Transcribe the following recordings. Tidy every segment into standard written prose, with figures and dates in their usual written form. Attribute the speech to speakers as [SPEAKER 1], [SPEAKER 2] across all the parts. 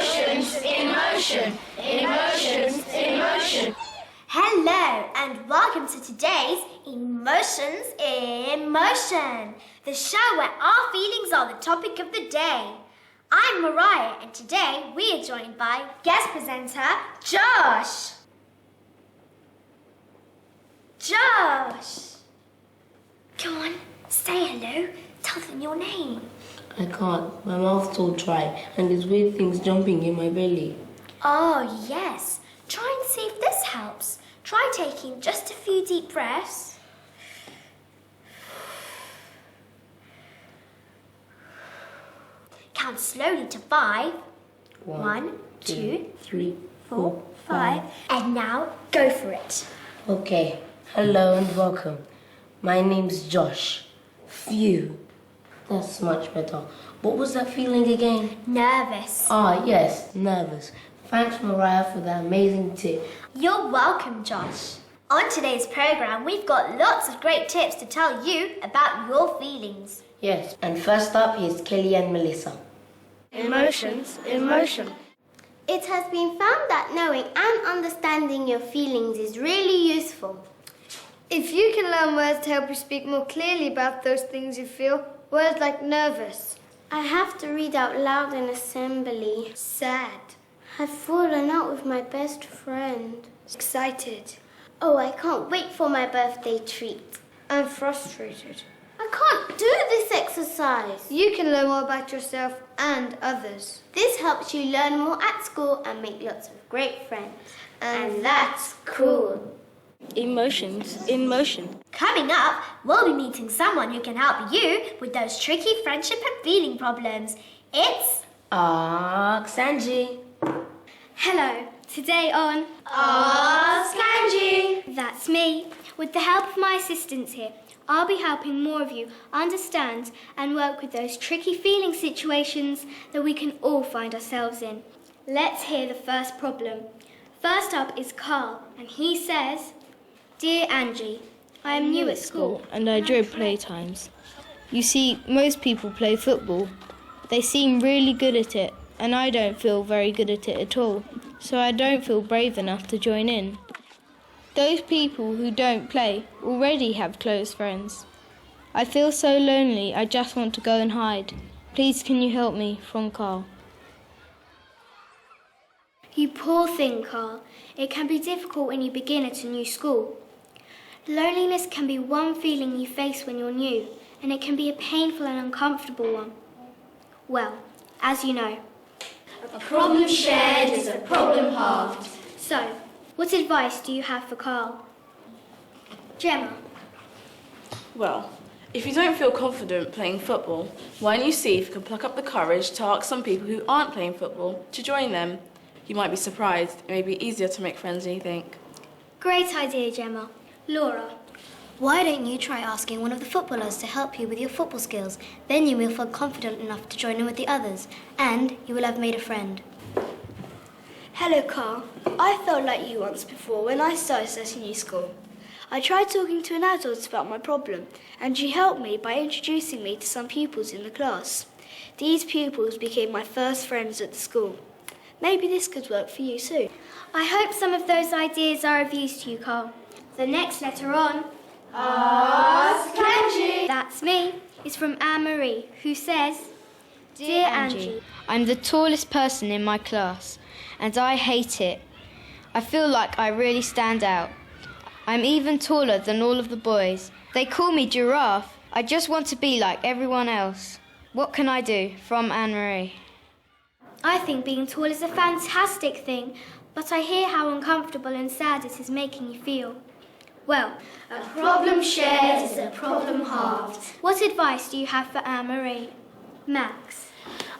[SPEAKER 1] Emotions, emotion, emotions, emotion.
[SPEAKER 2] Hello and welcome to today's Emotions in Motion, the show where our feelings are the topic of the day. I'm Mariah and today we are joined by guest presenter Josh. Josh! Come on, say hello, tell them your name.
[SPEAKER 3] I can't. My mouth's all dry and there's weird things jumping in my belly.
[SPEAKER 2] Oh, yes. Try and see if this helps. Try taking just a few deep breaths. Count slowly to 5. 1, 2, 3, 4, 5. And now, go for it.
[SPEAKER 3] Okay. Hello and welcome. My name's Josh. Phew. That's much better. What was that feeling again?
[SPEAKER 2] Nervous.
[SPEAKER 3] Ah, yes, nervous. Thanks, Mariah, for that amazing tip.
[SPEAKER 2] You're welcome, Josh. On today's programme, we've got lots of great tips to tell you about your feelings.
[SPEAKER 3] Yes, and first up is Kelly and Melissa.
[SPEAKER 1] Emotions, emotion.
[SPEAKER 2] It has been found that knowing and understanding your feelings is really useful.
[SPEAKER 4] If you can learn words to help you speak more clearly about those things you feel, words like nervous.
[SPEAKER 5] I have to read out loud in assembly.
[SPEAKER 4] Sad.
[SPEAKER 5] I've fallen out with my best friend.
[SPEAKER 4] Excited.
[SPEAKER 5] Oh, I can't wait for my birthday treat.
[SPEAKER 4] And frustrated.
[SPEAKER 5] I can't do this exercise.
[SPEAKER 4] You can learn more about yourself and others.
[SPEAKER 5] This helps you learn more at school and make lots of great friends.
[SPEAKER 4] And that's cool.
[SPEAKER 1] Emotions in motion.
[SPEAKER 2] Coming up, we'll be meeting someone who can help you with those tricky friendship and feeling problems. It's
[SPEAKER 3] Ask Angie.
[SPEAKER 6] Hello, today on
[SPEAKER 2] Ask Angie.
[SPEAKER 6] That's me. With the help of my assistants here, I'll be helping more of you understand and work with those tricky feeling situations that we can all find ourselves in. Let's hear the first problem. First up is Carl, and he says, Dear Angie, I am new at school
[SPEAKER 7] and I dread playtimes. You see, most people play football. They seem really good at it, and I don't feel very good at it at all, so I don't feel brave enough to join in. Those people who don't play already have close friends. I feel so lonely, I just want to go and hide. Please can you help me? From Carl.
[SPEAKER 6] You poor thing, Carl. It can be difficult when you begin at a new school. Loneliness can be one feeling you face when you're new, and it can be a painful and uncomfortable one. Well, as you know,
[SPEAKER 2] A problem shared is a problem halved.
[SPEAKER 6] So, what advice do you have for Carl? Gemma.
[SPEAKER 8] Well, if you don't feel confident playing football, why don't you see if you can pluck up the courage to ask some people who aren't playing football to join them? You might be surprised. It may be easier to make friends than you think.
[SPEAKER 6] Great idea, Gemma. Laura.
[SPEAKER 9] Why don't you try asking one of the footballers to help you with your football skills? Then you will feel confident enough to join in with the others, and you will have made a friend.
[SPEAKER 4] Hello, Carl. I felt like you once before when I started at a new school. I tried talking to an adult about my problem, and she helped me by introducing me to some pupils in the class. These pupils became my first friends at the school. Maybe this could work for you too.
[SPEAKER 6] I hope some of those ideas are of use to you, Carl. The next letter on
[SPEAKER 2] Ask Angie.
[SPEAKER 6] That's me, is from Anne-Marie, who says, Dear Angie,
[SPEAKER 7] I'm the tallest person in my class, and I hate it. I feel like I really stand out. I'm even taller than all of the boys. They call me Giraffe. I just want to be like everyone else. What can I do? From Anne-Marie.
[SPEAKER 6] I think being tall is a fantastic thing, but I hear how uncomfortable and sad it is making you feel. Well,
[SPEAKER 2] A problem shared is a problem halved.
[SPEAKER 6] what advice do you have for Anne-Marie? Max.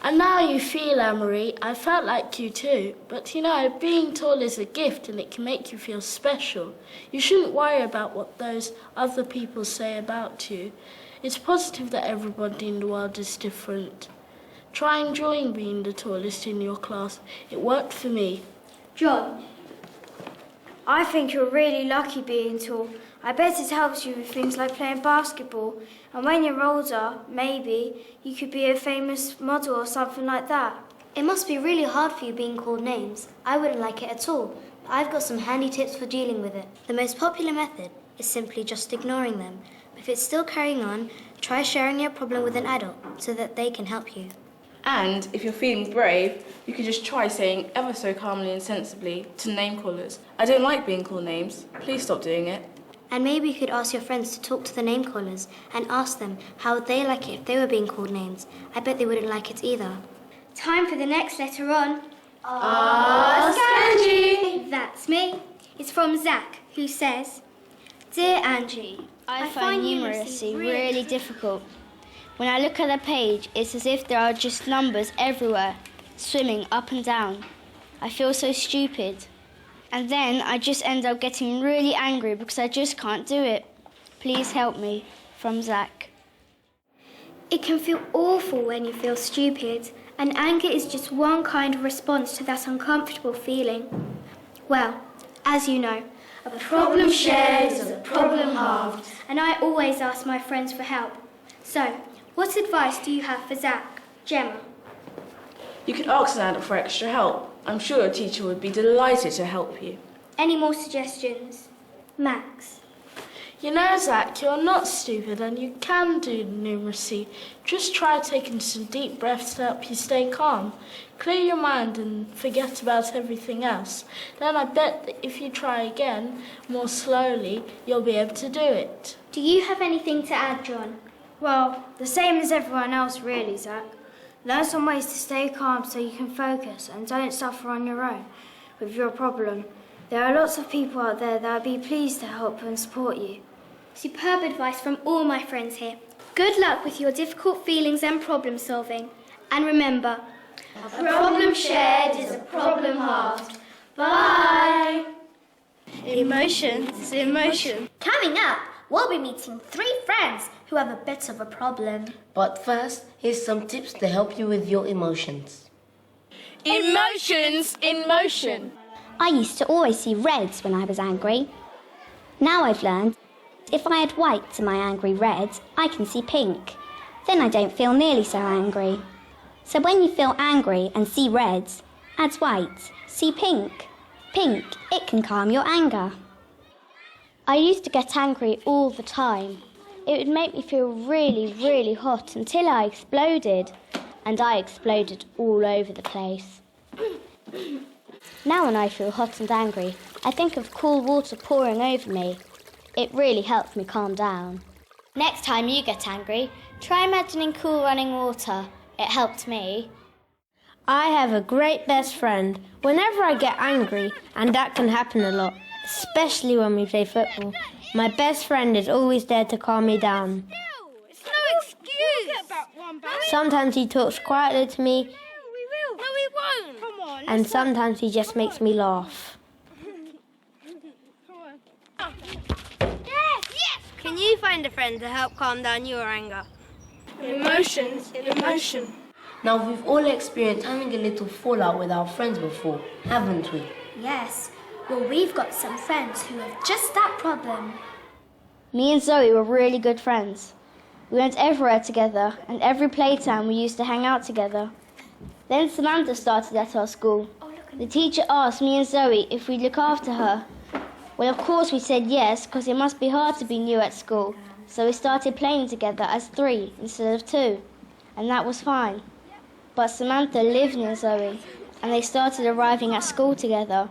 [SPEAKER 10] And now you feel, Anne-Marie, I felt like you too. But you know, being tall is a gift and it can make you feel special. You shouldn't worry about what those other people say about you. It's positive that everybody in the world is different. Try enjoying being the tallest in your class. It worked for me.
[SPEAKER 6] John.
[SPEAKER 4] I think you're really lucky being tall. I bet it helps you with things like playing basketball. And when you're older, maybe, you could be a famous model or something like that.
[SPEAKER 9] It must be really hard for you being called names. I wouldn't like it at all. But I've got some handy tips for dealing with it. The most popular method is simply just ignoring them. But if it's still carrying on, try sharing your problem with an adult so that they can help you.
[SPEAKER 8] And if you're feeling brave, you could just try saying ever so calmly and sensibly to name callers, "I don't like being called names. Please stop doing it."
[SPEAKER 9] And maybe you could ask your friends to talk to the name callers and ask them how would they like it if they were being called names. I bet they wouldn't like it either.
[SPEAKER 6] Time for the next letter on.
[SPEAKER 1] Ask Angie.
[SPEAKER 6] That's me. It's from Zach, who says, Dear Angie,
[SPEAKER 7] I find numeracy really difficult. When I look at the page, it's as if there are just numbers everywhere, swimming up and down. I feel so stupid. And then I just end up getting really angry because I just can't do it. Please help me. From Zach.
[SPEAKER 6] It can feel awful when you feel stupid, and anger is just one kind of response to that uncomfortable feeling. Well, as you know, a problem shared is a problem halved, and I always ask my friends for help. So, what advice do you have for Zach? Gemma?
[SPEAKER 8] You could ask an adult for extra help. I'm sure your teacher would be delighted to help you.
[SPEAKER 6] Any more suggestions? Max?
[SPEAKER 10] You know, Zach, you're not stupid and you can do numeracy. Just try taking some deep breaths to help you stay calm. Clear your mind and forget about everything else. Then I bet that if you try again, more slowly, you'll be able to do it.
[SPEAKER 6] Do you have anything to add, John?
[SPEAKER 4] Well, the same as everyone else, really, Zach. Learn some ways to stay calm so you can focus and don't suffer on your own with your problem. There are lots of people out there that would be pleased to help and support you.
[SPEAKER 6] Superb advice from all my friends here. Good luck with your difficult feelings and problem solving. And remember,
[SPEAKER 1] A problem shared is a problem halved. Bye.
[SPEAKER 7] Emotions, emotion.
[SPEAKER 2] Coming up, we'll be meeting 3 friends who have a bit of a problem.
[SPEAKER 3] But first, here's some tips to help you with your emotions.
[SPEAKER 8] Emotions in motion.
[SPEAKER 11] I used to always see reds when I was angry. Now I've learned if I add white to my angry red, I can see pink. Then I don't feel nearly so angry. So when you feel angry and see reds, add white, see pink. Pink, it can calm your anger. I used to get angry all the time. It would make me feel really, really hot until I exploded. And I exploded all over the place. Now when I feel hot and angry, I think of cool water pouring over me. It really helps me calm down. Next time you get angry, try imagining cool running water. It helped me.
[SPEAKER 12] I have a great best friend. Whenever I get angry, and that can happen a lot, especially when we play football, my best friend is always there to calm me down.
[SPEAKER 1] It's no excuse.
[SPEAKER 12] Sometimes he talks quietly to me,
[SPEAKER 1] No, we won't. Come on.
[SPEAKER 12] and sometimes he just makes me laugh.
[SPEAKER 1] Yes.
[SPEAKER 12] Can you find a friend to help calm down your anger?
[SPEAKER 1] Emotions in motion.
[SPEAKER 3] Now, we've all experienced having a little fallout with our friends before, haven't we?
[SPEAKER 2] Yes, well, we've got some friends who have just that problem.
[SPEAKER 11] Me and Zoe were really good friends. We went everywhere together, and every playtime we used to hang out together. Then Samantha started at our school. The teacher asked me and Zoe if we'd look after her. Well, of course we said yes, because it must be hard to be new at school. So we started playing together as 3 instead of 2, and that was fine. But Samantha lived near Zoe, and they started arriving at school together.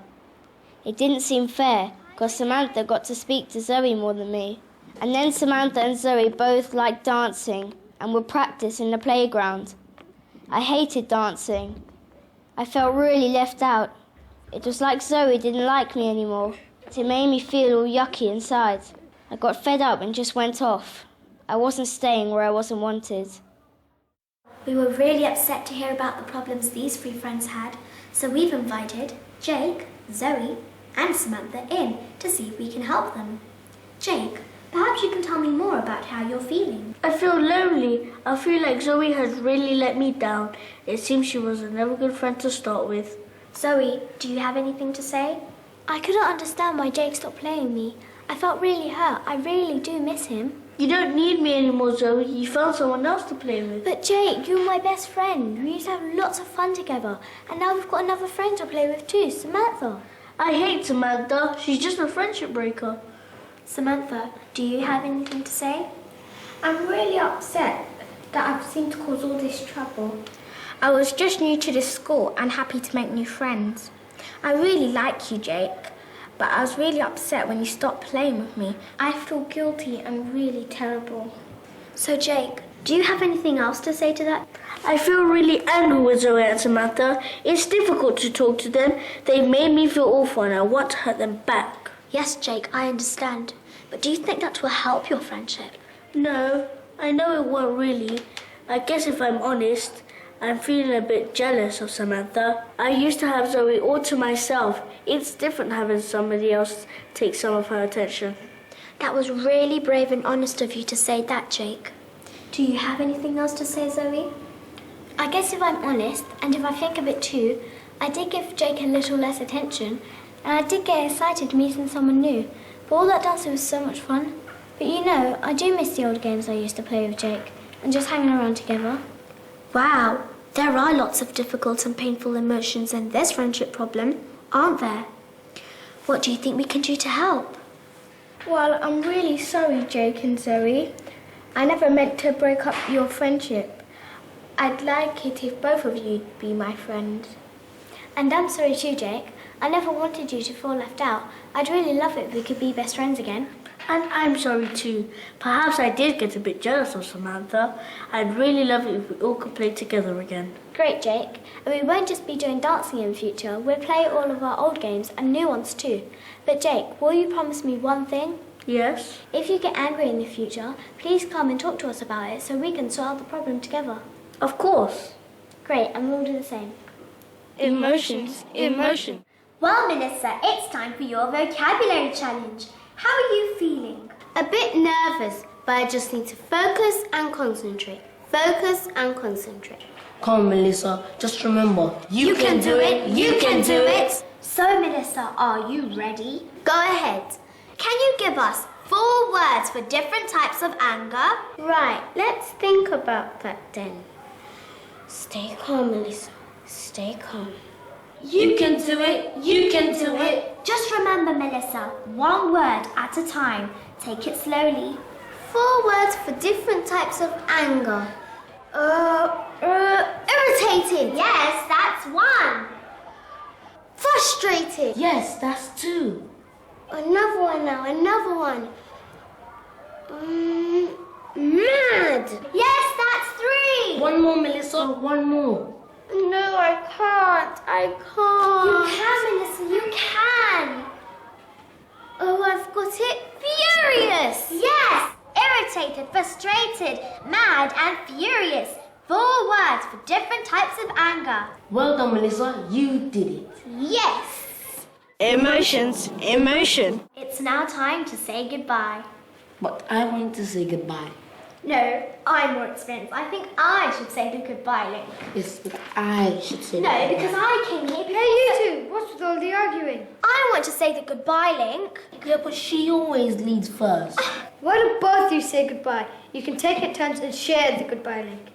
[SPEAKER 11] It didn't seem fair, because Samantha got to speak to Zoe more than me. And then Samantha and Zoe both liked dancing and would practice in the playground. I hated dancing. I felt really left out. It was like Zoe didn't like me anymore. It made me feel all yucky inside. I got fed up and just went off. I wasn't staying where I wasn't wanted.
[SPEAKER 2] We were really upset to hear about the problems these 3 friends had, so we've invited Jake, Zoe, and Samantha in to see if we can help them. Jake, perhaps you can tell me more about how you're feeling.
[SPEAKER 10] I feel lonely. I feel like Zoe has really let me down. It seems she was a never good friend to start with.
[SPEAKER 2] Zoe, do you have anything to say?
[SPEAKER 13] I couldn't understand why Jake stopped playing me. I felt really hurt. I really do miss him.
[SPEAKER 10] You don't need me anymore, Zoe. You found someone else to play with.
[SPEAKER 6] But Jake, you're my best friend. We used to have lots of fun together. And now we've got another friend to play with too, Samantha.
[SPEAKER 10] I hate Samantha. She's just a friendship breaker.
[SPEAKER 6] Samantha, do you have anything to say? I'm really upset that I've seemed to cause all this trouble. I was just new to this school and happy to make new friends. I really like you, Jake, but I was really upset when you stopped playing with me. I feel guilty and really terrible. So, Jake, do you have anything else to say to that?
[SPEAKER 10] I feel really angry with Zoe and Samantha. It's difficult to talk to them. They made me feel awful and I want to hurt them back.
[SPEAKER 6] Yes, Jake, I understand. But do you think that will help your friendship?
[SPEAKER 10] No, I know it won't really. I guess if I'm honest, I'm feeling a bit jealous of Samantha. I used to have Zoe all to myself. It's different having somebody else take some of her attention.
[SPEAKER 6] That was really brave and honest of you to say that, Jake. Do you have anything else to say, Zoe? I guess if I'm honest, and if I think of it too, I did give Jake a little less attention, and I did get excited meeting someone new. But all that dancing was so much fun. But you know, I do miss the old games I used to play with Jake, and just hanging around together. Wow, there are lots of difficult and painful emotions in this friendship problem, aren't there? What do you think we can do to help? Well, I'm really sorry, Jake and Zoe. I never meant to break up your friendship. I'd like it if both of you'd be my friend. And I'm sorry too, Jake. I never wanted you to feel left out. I'd really love it if we could be best friends again.
[SPEAKER 10] And I'm sorry too. Perhaps I did get a bit jealous of Samantha. I'd really love it if we all could play together again.
[SPEAKER 6] Great, Jake. And we won't just be doing dancing in the future. We'll play all of our old games and new ones too. But Jake, will you promise me one thing?
[SPEAKER 10] Yes?
[SPEAKER 6] If you get angry in the future, please come and talk to us about it so we can solve the problem together.
[SPEAKER 10] Of course.
[SPEAKER 6] Great, and we'll do the same.
[SPEAKER 8] Emotions, emotion.
[SPEAKER 2] Well, Melissa, it's time for your vocabulary challenge. How are you feeling?
[SPEAKER 5] A bit nervous, but I just need to focus and concentrate. Focus and concentrate.
[SPEAKER 3] Come on, Melissa, just remember,
[SPEAKER 2] You can do it. You can do it. So, Melissa, are you ready?
[SPEAKER 5] Go ahead.
[SPEAKER 2] Can you give us 4 words for different types of anger?
[SPEAKER 5] Right, let's think about that then. Stay calm, Melissa. Stay calm.
[SPEAKER 3] You can do it. You can do it.
[SPEAKER 2] Just remember, Melissa, 1 word at a time. Take it slowly.
[SPEAKER 5] 4 words for different types of anger.
[SPEAKER 2] Irritated. Yes, that's 1.
[SPEAKER 5] Frustrated.
[SPEAKER 3] Yes, that's 2.
[SPEAKER 5] Another one now, another one. Mad.
[SPEAKER 2] Yes, that's 3.
[SPEAKER 3] One more, Melissa, one more.
[SPEAKER 5] No, I can't. I
[SPEAKER 2] You
[SPEAKER 5] can't.
[SPEAKER 2] can, Melissa, you can.
[SPEAKER 5] Oh, I've got it. Furious.
[SPEAKER 2] Yes, irritated, frustrated, mad and furious. 4 words for different types of anger.
[SPEAKER 3] Well done, Melissa, you did it.
[SPEAKER 2] Yes.
[SPEAKER 8] Emotions, emotion.
[SPEAKER 2] It's now time to say goodbye.
[SPEAKER 3] But I want to say goodbye.
[SPEAKER 2] No, I'm more experienced. I think I should say the goodbye link.
[SPEAKER 3] Yes, but I should say
[SPEAKER 2] No,
[SPEAKER 3] goodbye.
[SPEAKER 2] because I came here.
[SPEAKER 4] Hey, you two, what's with all the arguing?
[SPEAKER 2] I want to say the goodbye link.
[SPEAKER 3] Yeah, but she always leads first.
[SPEAKER 4] Why don't both you say goodbye? You can take it turns and share the goodbye link.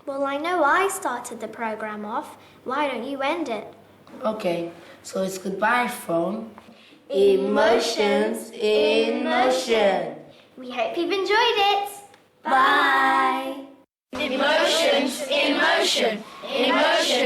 [SPEAKER 2] Well, I know I started the program off. Why don't you end it?
[SPEAKER 3] Okay, so it's goodbye from Emotions in Motion.
[SPEAKER 2] We hope you've enjoyed it.
[SPEAKER 3] Bye.
[SPEAKER 8] Emotions, emotion, emotion.